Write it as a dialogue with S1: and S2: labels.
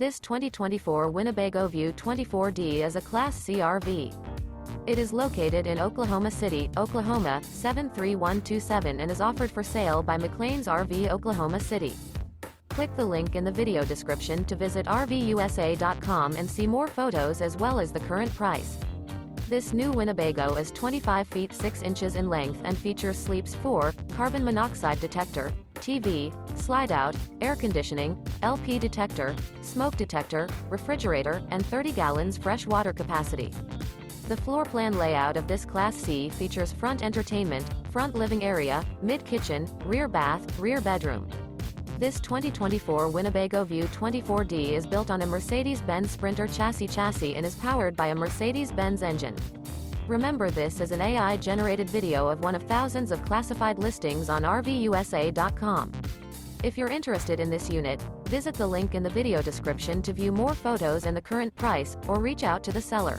S1: This 2024 Winnebago View 24D is a Class C RV. It is located in Oklahoma City, Oklahoma, 73127 and is offered for sale by McClain's RV Oklahoma City. Click the link in the video description to visit RVUSA.com and see more photos as well as the current price. This new Winnebago is 25 feet 6 inches in length and features Sleep's 4, carbon monoxide detector, TV, Slideout, air conditioning, LP detector, smoke detector, refrigerator, and 30 gallons fresh water capacity. The floor plan layout of this Class C features front entertainment, front living area, mid-kitchen, rear bath, rear bedroom. This 2024 Winnebago View 24D is built on a Mercedes-Benz Sprinter Chassis and is powered by a Mercedes-Benz engine. Remember, this is an AI-generated video of one of thousands of classified listings on RVUSA.com. If you're interested in this unit, visit the link in the video description to view more photos and the current price, or reach out to the seller.